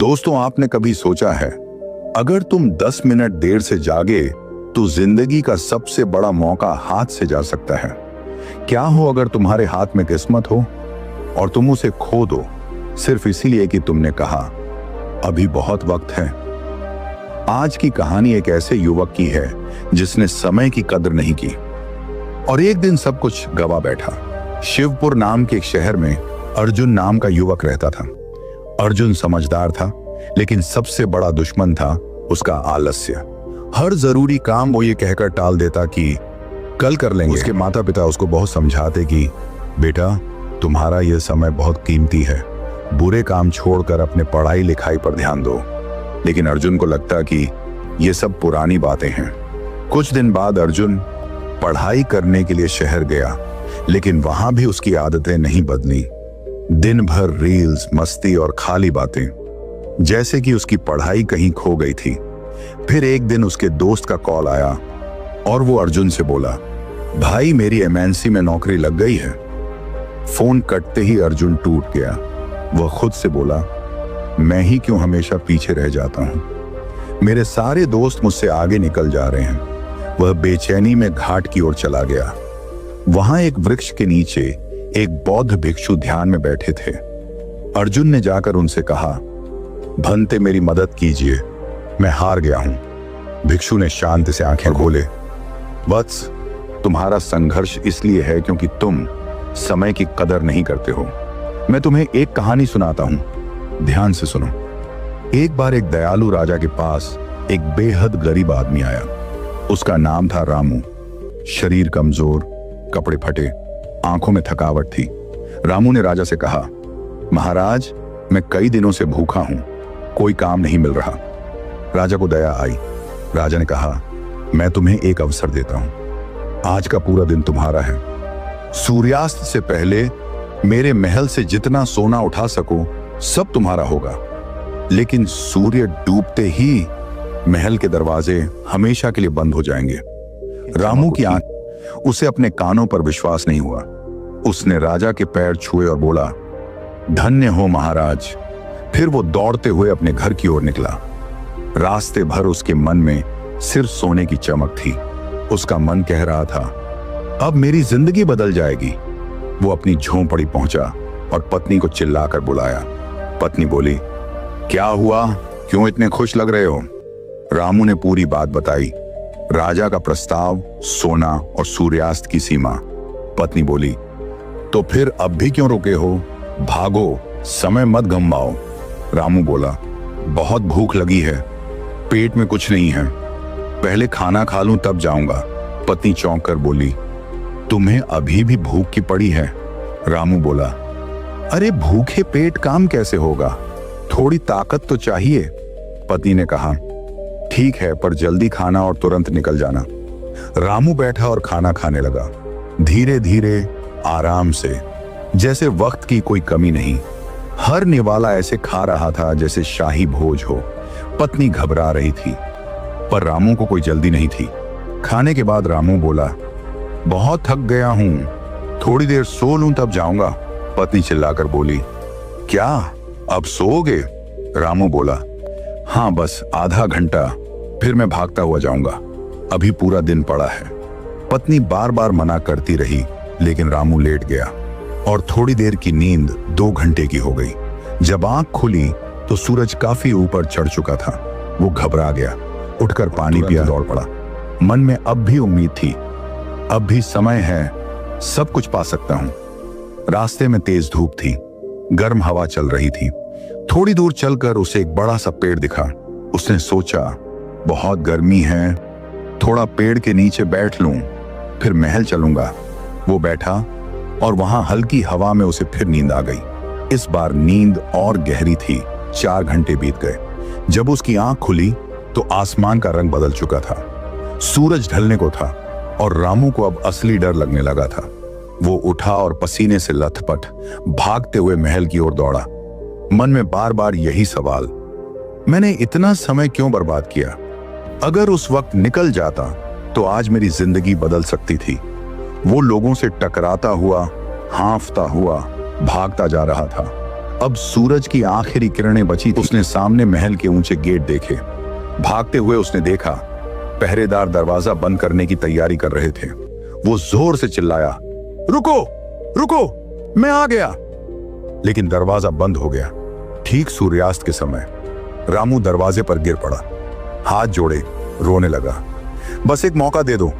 दोस्तों, आपने कभी सोचा है अगर तुम 10 मिनट देर से जागे तो जिंदगी का सबसे बड़ा मौका हाथ से जा सकता है। क्या हो अगर तुम्हारे हाथ में किस्मत हो और तुम उसे खो दो सिर्फ इसीलिए कि तुमने कहा अभी बहुत वक्त है। आज की कहानी एक ऐसे युवक की है जिसने समय की कदर नहीं की और एक दिन सब कुछ गवा बैठा। शिवपुर नाम के एक शहर में अर्जुन नाम का युवक रहता था। अर्जुन समझदार था, लेकिन सबसे बड़ा दुश्मन था उसका आलस्य। हर जरूरी काम वो ये कहकर टाल देता कि कल कर लेंगे। उसके माता पिता उसको बहुत समझाते कि बेटा, तुम्हारा यह समय बहुत कीमती है, बुरे काम छोड़कर अपने पढ़ाई लिखाई पर ध्यान दो। लेकिन अर्जुन को लगता कि ये सब पुरानी बातें हैं। कुछ दिन बाद अर्जुन पढ़ाई करने के लिए शहर गया, लेकिन वहां भी उसकी आदतें नहीं बदली। दिन भर रील्स, मस्ती और खाली बातें, जैसे कि उसकी पढ़ाई कहीं खो गई थी। फिर एक दिन उसके दोस्त का कॉल आया और वो अर्जुन से बोला, भाई मेरी एमएनसी में नौकरी लग गई है। फोन कटते ही अर्जुन टूट गया। वह खुद से बोला, मैं ही क्यों हमेशा पीछे रह जाता हूं। मेरे सारे दोस्त मुझसे आगे निकल जा रहे हैं। वह बेचैनी में घाट की ओर चला गया। वहां एक वृक्ष के नीचे एक बौद्ध भिक्षु ध्यान में बैठे थे। अर्जुन ने जाकर उनसे कहा, भंते मेरी मदद कीजिए, मैं हार गया हूं। भिक्षु ने शांत से आंखें खोले। वत्स, तुम्हारा संघर्ष इसलिए है क्योंकि तुम समय की कदर नहीं करते हो। मैं तुम्हें एक कहानी सुनाता हूं, ध्यान से सुनो। एक बार एक दयालु राजा के पास एक बेहद गरीब आदमी आया। उसका नाम था रामू। शरीर कमजोर, कपड़े फटे, आंखों में थकावट थी। रामू ने राजा से कहा, महाराज, मैं कई दिनों से भूखा हूं, कोई काम नहीं मिल रहा। राजा को दया आई। राजा ने कहा, मैं तुम्हें एक अवसर देता हूं, आज का पूरा दिन तुम्हारा है। सूर्यास्त से पहले मेरे महल से जितना सोना उठा सको सब तुम्हारा होगा, लेकिन सूर्य डूबते ही महल के दरवाजे हमेशा के लिए बंद हो जाएंगे। रामू की आंख, उसे अपने कानों पर विश्वास नहीं हुआ। उसने राजा के पैर छुए और बोला, धन्य हो महाराज। फिर वो दौड़ते हुए अपने घर की ओर निकला। रास्ते भर उसके मन में सिर्फ सोने की चमक थी। उसका मन कह रहा था, अब मेरी जिंदगी बदल जाएगी। वो अपनी झोंपड़ी पहुंचा और पत्नी को चिल्लाकर बुलाया। पत्नी बोली, क्या हुआ, क्यों इतने खुश लग रहे हो? रामू ने पूरी बात बताई, राजा का प्रस्ताव, सोना और सूर्यास्त की सीमा। पत्नी बोली, तो फिर अब भी क्यों रुके हो? भागो, समय मत गंवाओ। रामू बोला, बहुत भूख लगी है, पेट में कुछ नहीं है, पहले खाना खा लूं तब जाऊंगा। पत्नी चौंक कर बोली, तुम्हें अभी भी भूख की पड़ी है? रामू बोला, अरे भूखे पेट काम कैसे होगा, थोड़ी ताकत तो चाहिए। पत्नी ने कहा, ठीक है, पर जल्दी खाना और तुरंत निकल जाना। रामू बैठा और खाना खाने लगा, धीरे धीरे, आराम से, जैसे वक्त की कोई कमी नहीं। हर निवाला ऐसे खा रहा था जैसे शाही भोज हो। पत्नी घबरा रही थी, पर रामू को कोई जल्दी नहीं थी। खाने के बाद रामू बोला, बहुत थक गया हूं, थोड़ी देर सो लूं तब जाऊंगा। पत्नी चिल्लाकर बोली, क्या अब सोओगे? रामू बोला, हाँ, बस आधा घंटा, फिर मैं भागता हुआ जाऊंगा, अभी पूरा दिन पड़ा है। पत्नी बार बार मना करती रही, लेकिन रामू लेट गया और थोड़ी देर की नींद 2 घंटे की हो गई। जब आंख खुली तो सूरज काफी ऊपर चढ़ चुका था। वो घबरा गया, उठकर पानी पिया, दौड़ पड़ा। मन में अब भी उम्मीद थी, अब भी समय है, सब कुछ पा सकता हूं। रास्ते में तेज धूप थी, गर्म हवा चल रही थी। थोड़ी दूर चलकर उसे एक बड़ा सा पेड़ दिखा। उसने सोचा, बहुत गर्मी है, थोड़ा पेड़ के नीचे बैठ लूं, फिर महल चलूंगा। वो बैठा और वहां हल्की हवा में उसे फिर नींद आ गई। इस बार नींद और गहरी थी। 4 घंटे बीत गए। जब उसकी आंख खुली तो आसमान का रंग बदल चुका था। सूरज ढलने को था और रामू को अब असली डर लगने लगा था। वो उठा और पसीने से लथपथ भागते हुए महल की ओर दौड़ा। मन में बार बार यही सवाल, मैंने इतना समय क्यों बर्बाद किया? अगर उस वक्त निकल जाता तो आज मेरी जिंदगी बदल सकती थी। वो लोगों से टकराता हुआ, हांफता हुआ भागता जा रहा था। अब सूरज की आखिरी किरणें बची थी। उसने सामने महल के ऊंचे गेट देखे। भागते हुए उसने देखा पहरेदार दरवाजा बंद करने की तैयारी कर रहे थे। वो जोर से चिल्लाया, रुको रुको, मैं आ गया। लेकिन दरवाजा बंद हो गया। ठीक सूर्यास्त के समय रामू दरवाजे पर गिर पड़ा, हाथ जोड़े रोने लगा। बस एक मौका दे दो,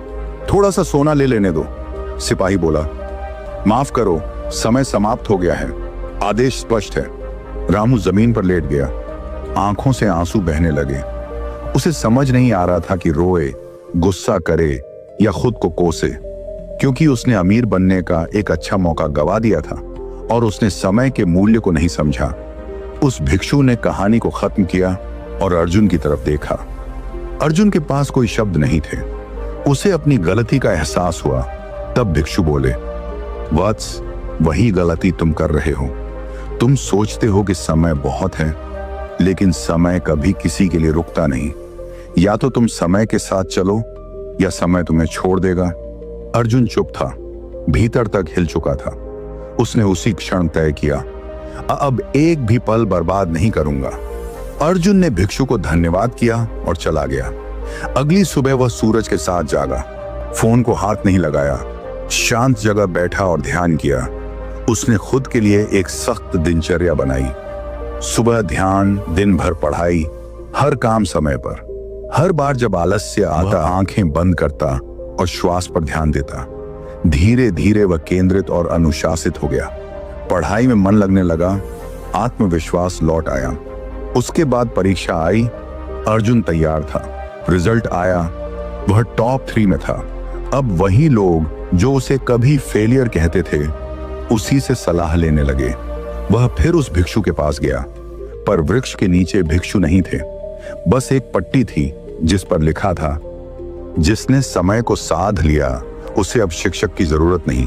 थोड़ा सा सोना ले लेने दो। सिपाही बोला, माफ करो, समय समाप्त हो गया है, आदेश स्पष्ट है। रामू जमीन पर लेट गया, आंखों से आंसू बहने लगे। उसे समझ नहीं आ रहा था कि रोए, गुस्सा करे या खुद को कोसे, क्योंकि उसने अमीर बनने का एक अच्छा मौका गवा दिया था और उसने समय के मूल्य को नहीं समझा। उस भिक्षु ने कहानी को खत्म किया और अर्जुन की तरफ देखा। अर्जुन के पास कोई शब्द नहीं थे। उसे अपनी गलती का एहसास हुआ। तब भिक्षु बोले, वत्स, वही गलती तुम कर रहे हो। तुम सोचते हो कि समय बहुत है, लेकिन समय कभी किसी के लिए रुकता नहीं। या तो तुम समय के साथ चलो या समय तुम्हें छोड़ देगा। अर्जुन चुप था, भीतर तक हिल चुका था। उसने उसी क्षण तय किया, अब एक भी पल बर्बाद नहीं करूंगा। अर्जुन ने भिक्षु को धन्यवाद किया और चला गया। अगली सुबह वह सूरज के साथ जागा, फोन को हाथ नहीं लगाया, शांत जगह बैठा और ध्यान किया। उसने खुद के लिए एक सख्त दिनचर्या बनाई। सुबह ध्यान, दिन भर पढ़ाई, हर काम समय पर। हर बार जब आलस्य आता, आंखें बंद करता और श्वास पर ध्यान देता। धीरे धीरे वह केंद्रित और अनुशासित हो गया। पढ़ाई में मन लगने लगा, आत्मविश्वास लौट आया। उसके बाद परीक्षा आई। अर्जुन तैयार था। रिजल्ट आया, वह टॉप 3 में था। अब वही लोग जो उसे कभी फेलियर कहते थे, उसी से सलाह लेने लगे। वह फिर उस भिक्षु के पास गया, पर वृक्ष के नीचे भिक्षु नहीं थे। बस एक पट्टी थी जिस पर लिखा था, जिसने समय को साध लिया उसे अब शिक्षक की जरूरत नहीं।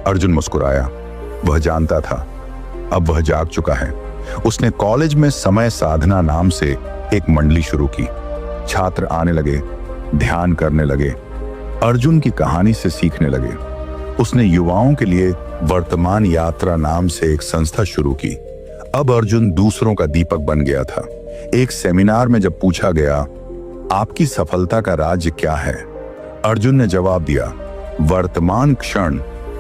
अर्जुन मुस्कुराया। वह जानता था अब वह जाग चुका है। उसने कॉलेज में समय साधना नाम से एक मंडली शुरू की। छात्र आने लगे, ध्यान करने लगे, अर्जुन की कहानी से सीखने लगे। उसने युवाओं के लिए वर्तमान यात्रा नाम से एक संस्था शुरू की। अब अर्जुन दूसरों का दीपक बन गया था। एक सेमिनार में जब पूछा गया, आपकी सफलता का राज क्या है, अर्जुन ने जवाब दिया, वर्तमान क्षण,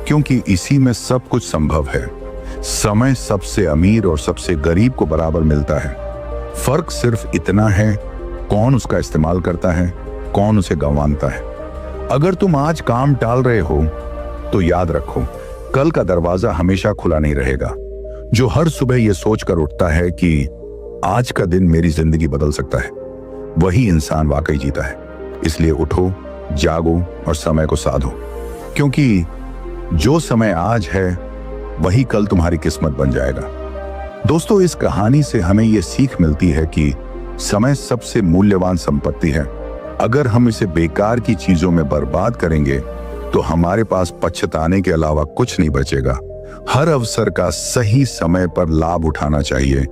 क्योंकि इसी में सब कुछ संभव है। समय सबसे अमीर और सबसे गरीब को बराबर मिलता है। फर्क सिर्फ इतना है, कौन उसका इस्तेमाल करता है, कौन उसे गंवाता है। अगर तुम आज काम टाल रहे हो तो याद रखो, कल का दरवाजा हमेशा खुला नहीं रहेगा। जो हर सुबह यह सोचकर उठता है कि आज का दिन मेरी जिंदगी बदल सकता है, वही इंसान वाकई जीता है। इसलिए उठो, जागो और समय को साधो, क्योंकि जो समय आज है वही कल तुम्हारी किस्मत बन जाएगा। दोस्तों, इस कहानी से हमें यह सीख मिलती है कि समय सबसे मूल्यवान संपत्ति है। अगर हम इसे बेकार की चीजों में बर्बाद करेंगे तो हमारे पास पछताने के अलावा कुछ नहीं बचेगा। हर अवसर का सही समय पर लाभ उठाना चाहिए,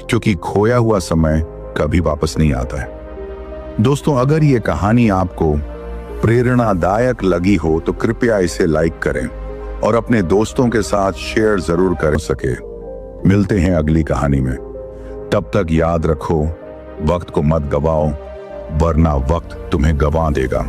क्योंकि खोया हुआ समय कभी वापस नहीं आता है। दोस्तों, अगर ये कहानी आपको प्रेरणादायक लगी हो तो कृपया इसे लाइक करें और अपने दोस्तों के साथ शेयर जरूर कर सके। मिलते हैं अगली कहानी में। तब तक याद रखो, वक्त को मत गवाओ, वरना वक्त तुम्हें गंवा देगा।